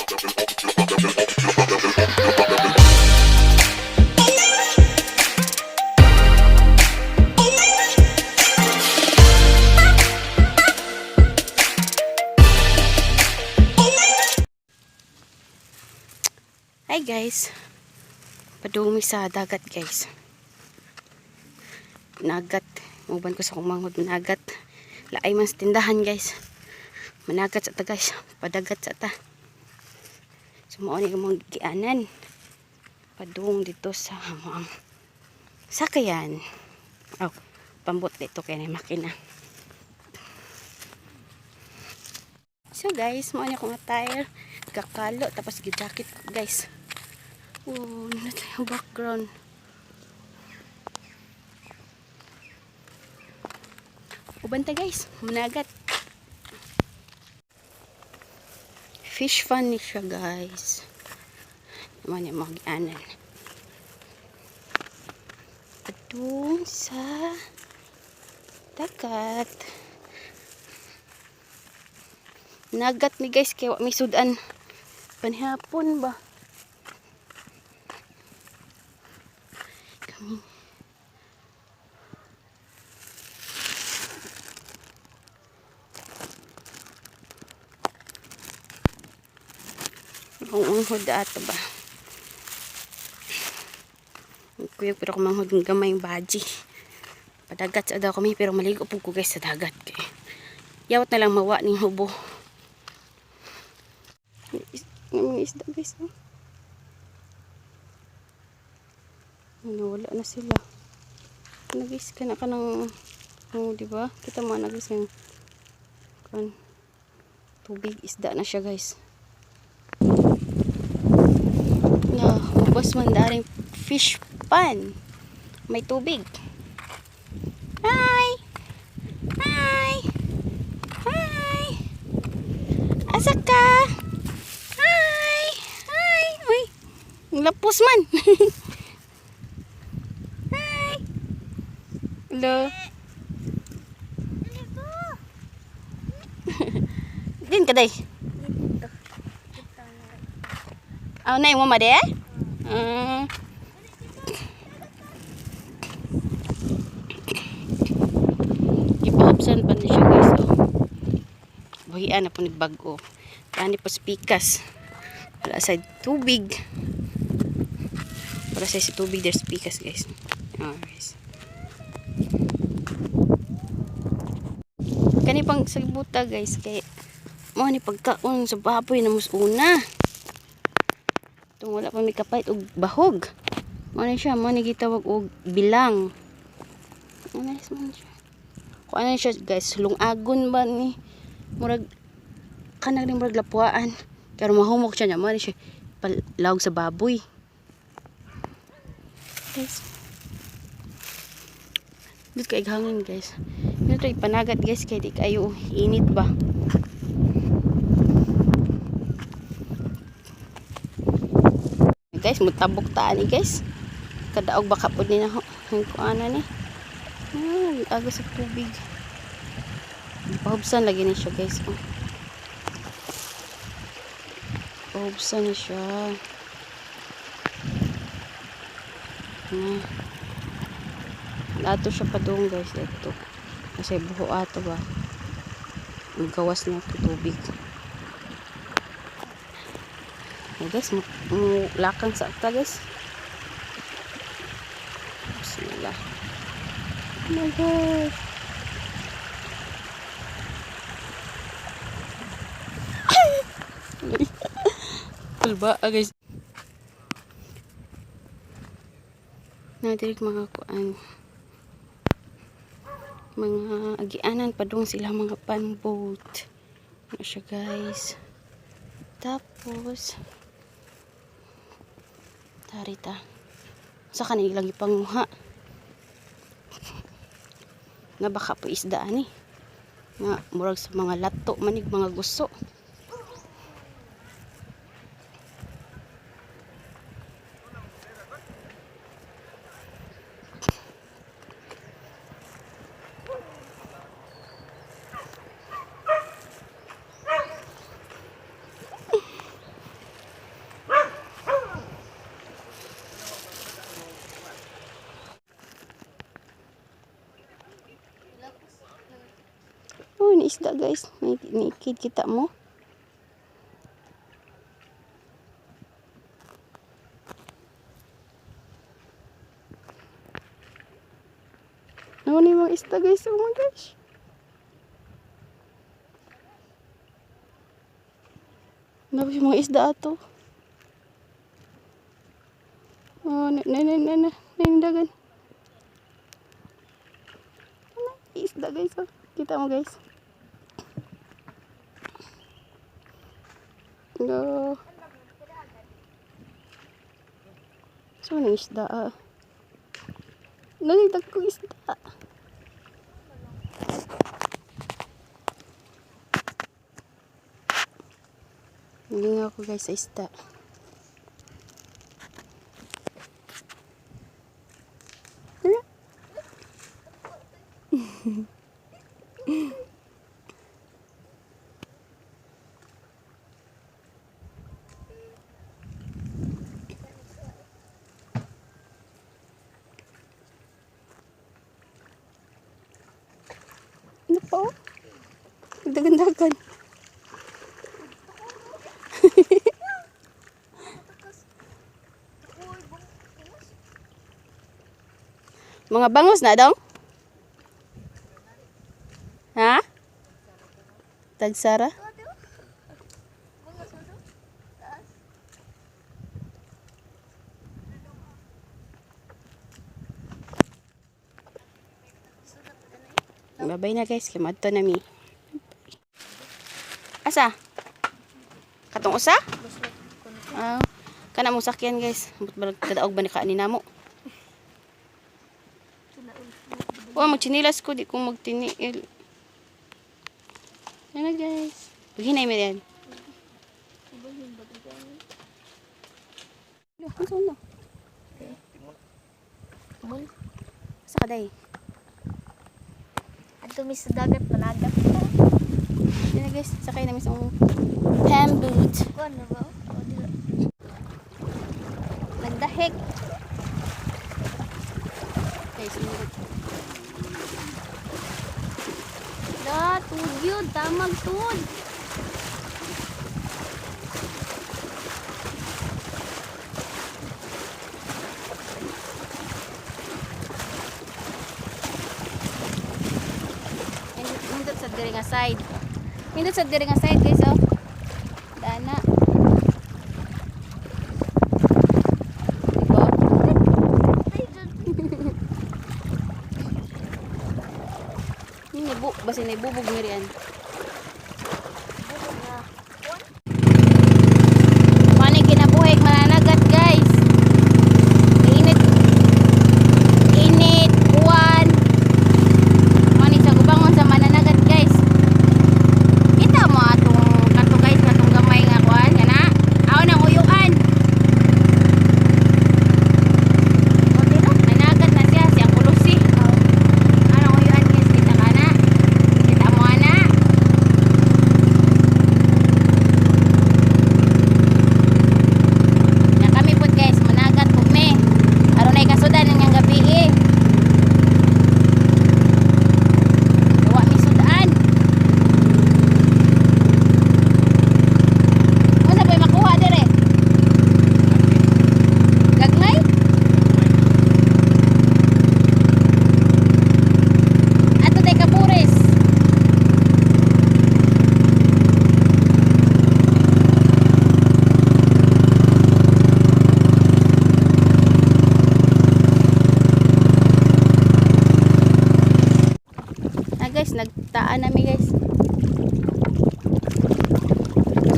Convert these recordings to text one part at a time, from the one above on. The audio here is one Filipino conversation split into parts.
Hi guys, padumi sa dagat guys. Nagat, muban ko sa kumanghod nagat. Laay man sa tindahan guys. Managat sa ta guys, padagat sa ta. Sumuon ni mong gianan. Padung dito sa hamang sakayan. Oh, pambot dito kay na makina. So guys, mo ni akong attire, kakalo tapos gi-jacket guys. Oh, nat yung background. Ubanta guys, managat. Fish fun ni siya guys. Naman yung mag-anan. Padung sa dagat. Nagat ni guys, kaya may sudan. Panhapon ba? Kami. Ang unghod ato ba? Kuya pero kumanghod ng gamay yung baji. Padagat sa daw kami pero maligo po ko guys sa dagat. Yawat na lang mawa ning hubo. Ang isda guys. Wala na sila. Nagis ka na ka ng diba? Kita mo nagis yung tubig isda na siya guys. Ubos man daring fish pan. May tubig. Hi! Hi! Hi! Asa ka? Hi! Hi! Uy! Ang lapos man. Hi! Hello? Din ka day? Aw na yung mama de? Ipahapsan pa niya guys. Buhian na po ni bago. Tani po spikas. Wala sa tubig. Wala sa tubig there's spikas guys. Guys. Kani pang sagbuta guys kay mo ni pagkaon sa baboy na musuna. Tung wala pa may kapait og bahog. Mo ni siya, mo ni gitawag og bilang. Nice man siya. Kung ano siya guys, lungagon ba ni murag kanang ring murag lapuan. Pero mahumok siya niya, mo ni siya palawag sa baboy. Guys. Dito kay hangin guys. Dito ipanagat guys kay di kayo init ba. Guys, mutabok taan ni guys. Kadaog baka pod ni na ang kuana ni. Aga sa tubig. Pahubsan lagi ni siya guys. Pahubsan ni siya. Ato siya padung guys ito. Kasi buho ato ba. Ang gawas niya ito tubig. Guys, lakang sa akta guys. Bismillah. Oh my god. Kalba guys. Nadirig mga kuan. Mga agianan padung sila mga panboat. Ano siya guys. Tapos tarita sa kanilang ipanguha nga baka po isda ani nga murag sa mga lato manig mga gusto. ni isda guys. Nikid kita mo. Ano ni mga isda guys? Oh my gosh. Ano yung mga isda ato? Oh, dagan. Isda guys, oh. Kita mo guys. No. So, ano isda ah? Nagitag ko isda. Hindi nga ako guys sa isda. Ano po? Dagan-dagan. Mga bangus na dong? Ha? Tagsara? Babay na guys, kimadto na mi. Asa? Katong usa? Kana mo sakyan guys. Balag kadaog ba ni kaani namo? Wa magchinilas ko di ko magtiniil. Ano guys? Paghinay mo yan. Ano? Sa kaday? Ato mi sa dagat managat. Yan guys, sakay namin sa ham boot. Ano ba? Nagdahik. Guys, Da, tugyod, tamag tud. Nindot sa diri nga side. Nindot sa diri nga side guys, oh. Dana. Diba? Basta naibubog mo riyan. Paano kinabuhay mananagat guys? Init. Init. Buwan. Mani sa gubangon sa mananagat guys. Kita mo atong kanto guys, katong gamay nga kuan. Yan na. Aw nang uyuan. Nanagat na siya. Siyang kulusi. Anong uyuan guys? Kita ka na. Kita mo na. Na kami po guys, managat po me. Aron ay kasudan ng gabi eh. Dawa mi sudan. Ano ba makuha dire? Gagmay? Ato tay kapures. Ah guys, nagtaan nami guys.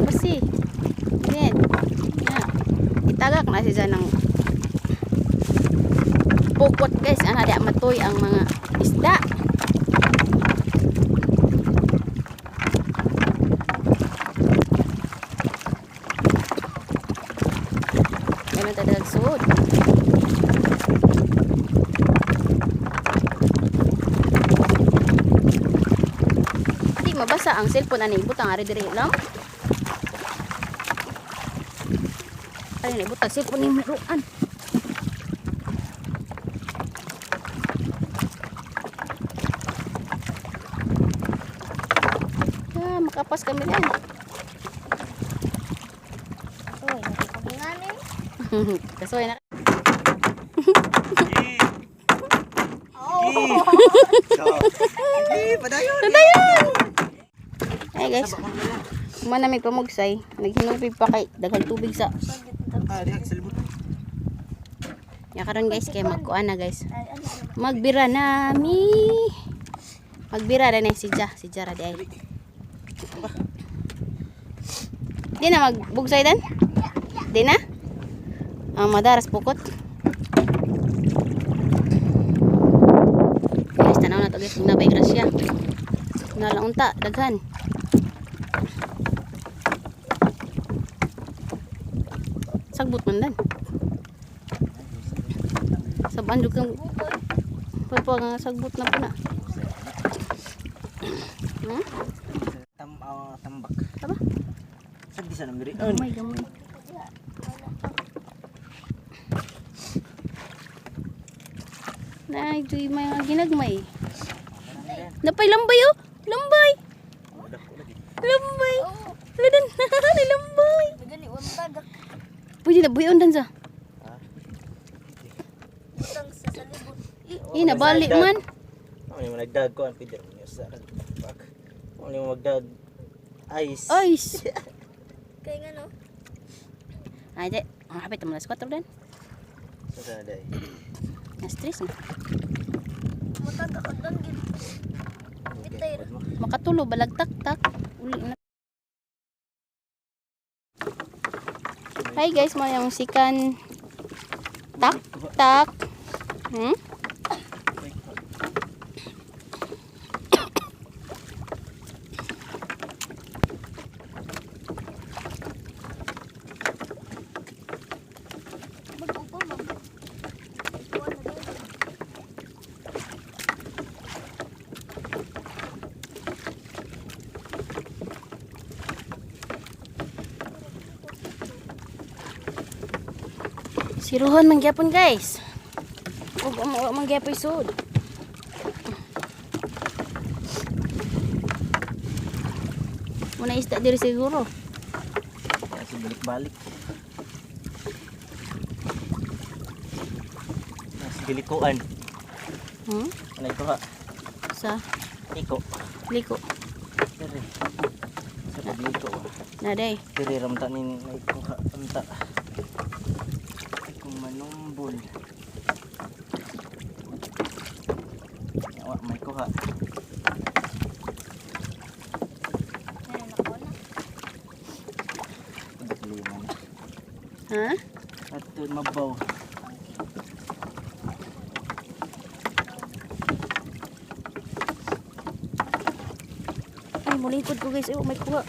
Kasi, yan. Yan. Itagak na siya ng pukot guys. Ana di matoy ang mga isda. Ganun tayo nagsuot. Di mabasa ang cellphone ani butang ari dire lang. Ari ni butang cellphone ni meruan. Kapas kami yan. Uy, nakikabungan eh. Kasoy na. Oh. Padayon. Ay guys. Manamig pamugsay. Naghinupig pa kay daghang tubig sa. Dihak sa libot. Ya karon guys kay magkuan na guys. Ay, ano? Magbira nami. Magbira na ni si Jara di ay. Di na magbugsay dan? Di na? Madaras pukot. Guys, tanaw na to guys. Nabay grasya. Nalang unta, daghan. Sagbot man dan. Saban jud kang pagpag nga sagbot na po na. Hmm? Tambak. Aba? Sag di sa nang diri. Gamay, gamay. Nay, joy may ginagmay. Napay lambay oh. Lambay. Lambay. Ladan. Lambay. Gani, wang tagak. Pwede na buyon dan sa. Utang sa salibot. Nabalik man. Ano mo nagdag ko ang pider mo sa pak. Ano mo magdag ice. Ice. Kaya nga no? Ay, de. Ang hapit mo na sa 4 dan. Sa day. Na-stress na. Matagak ang danggit. Bitay. Makatulo, balag tak-tak. Uli na. Hi guys, mga yung sikan. Tak-tak. Hmm? Mag-upo mo. Siruhon mangyapon guys. Ug mangyapon sud. Muna isda diri siguro. Kasi balik-balik. Mas bilikuan. Hmm? Anay ko ha. Sa Iko. liko. Dere. Sa pagliko. Na day. Dere ramta ni nay ko ha. Ramta. Kung manumbol. Yawa may ko ha. Meron ako na. Pagkat lima na. Ha? At mabaw. Ay, mulingkod ko guys. Ay, may kuha.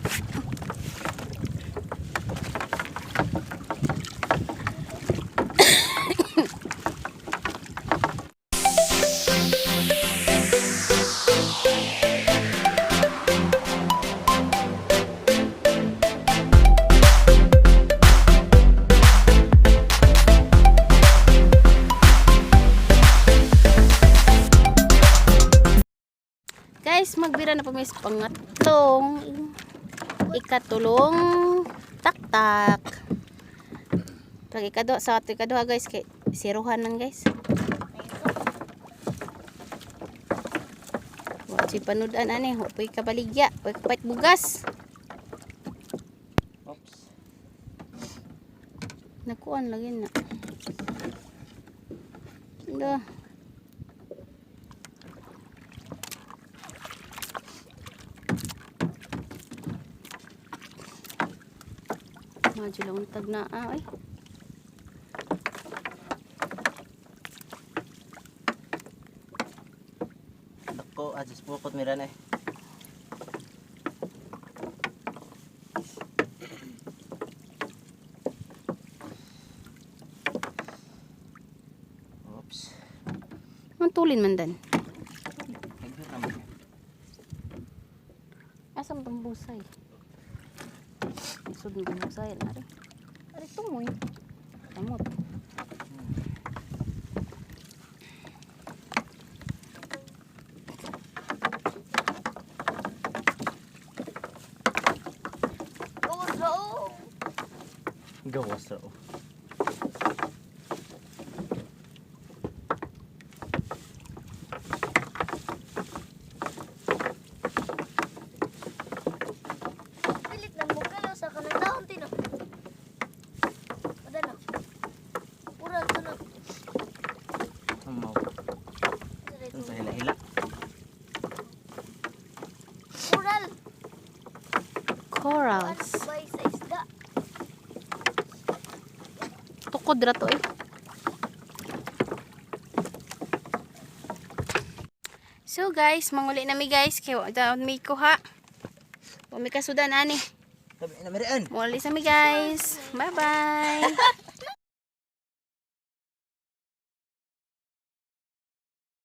Guys, magbira na po may pangatlong ikatulong tak-tak. Pag ikado sa ato ikaduha guys, kay siruhan lang guys. Wa si panudan ani, wa poy kabaligya, wa kapait bugas. Oops. Nakuan lagi na. Dah. Maju lang untag na ay. Ako, ajis pukot miran eh. Oops. Mantulin man dan. Nagbiyo naman. Asam tong busay. Sud ng busay na rin. Ari tumoy. Kamot. Gawas ra oh. Pilit lang mo kalaw sa kanang taon tino. Ada na. Ural to na. Amaw. Ada Ang sa ito. hila-hila. Ural. Corals. Bay sa isda. Tukod ra to eh. So guys, manguli na mi guys. Kaya daon mi ko ha. Kung may kasudan ani. Tabi na merian. Muli sa mi guys. Bye bye.